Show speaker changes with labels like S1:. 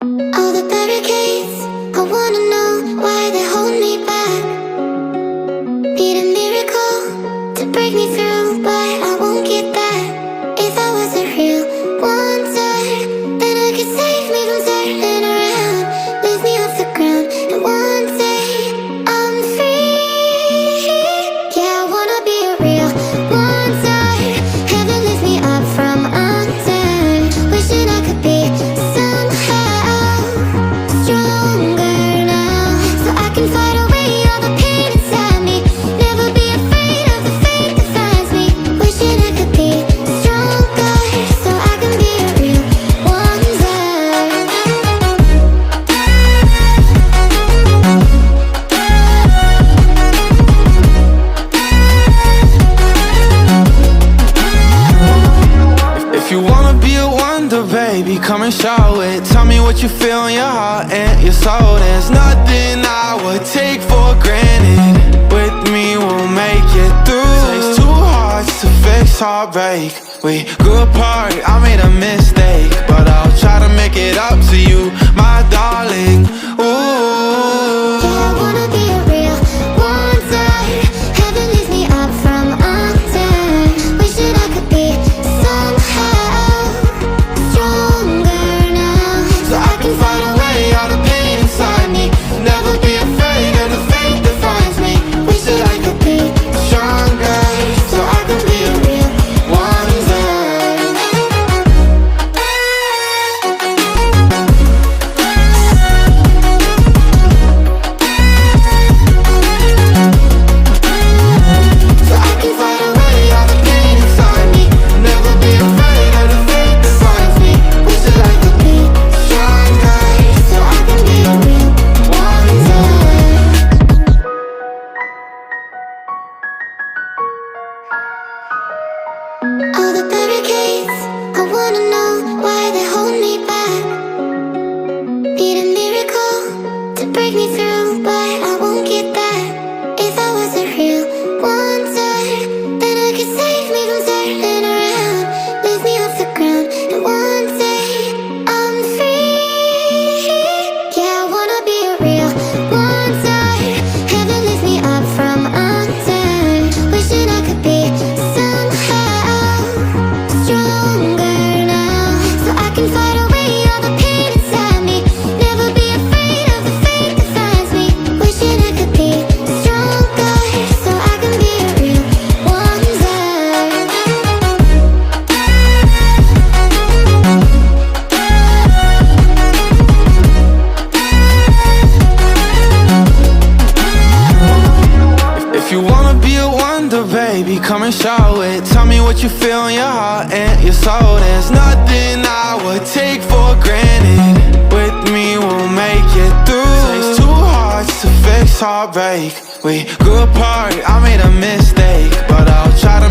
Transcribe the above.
S1: All the barricades, I wanna know why they hold me back. Need a miracle to break me through, but I won't get that. If I was a real wonder, then I could save me from turning around, lift me off the ground, and one day I'm free. Yeah, I wanna be a real wonder. Heaven lift me up from under. Wishing I could be somehow stronger now, so I can fight away all the pain inside me. Never be afraid of the fate that finds me. Wishing I could be stronger, so I can be a real wonder.
S2: If you wanna be a wonder, baby, come and show it. Tell me what you feel in your heart and your soul. There's nothing I would take for granted. With me, we'll make it through. Takes two hearts to fix heartbreak. We grew apart, I made a mistake, but I'll try to make it up to you, my darling. Ooh.
S1: Yeah, I wanna be a real wonder. Heaven lifts me up from under. Wishing I could be somehow stronger now,
S2: So I can fight away all the pain inside me. Never be afraid of the fate that finds me. Wish that I could be stronger, so I can be a real wonder. So I can fight away all the pain inside me. Never be afraid of the fate that finds me. Wish that I could be stronger, so I can be a real wonder.
S1: all the barricades, I wanna know why they hold me back. Need a miracle to break me through, but I won't get that. If I was a real wonder, then I could save me from turning around, lift me off the ground, and one day I'm free. Yeah, I wanna be a real wonder. Heaven lift me up from under. Wishing I could be somehow stronger now, so I can fight away all the pain inside me. Never be afraid of the fate that finds me. Wishing I could be stronger, so I can be a real wonder.
S2: If you wanna be a wonder, baby, come and show it. Tell me what you feel in your heart and your soul. There's nothing I would take for granted. With me, we'll make it through. Takes two hearts to fix heartbreak. We grew apart, I made a mistake, but I'll try to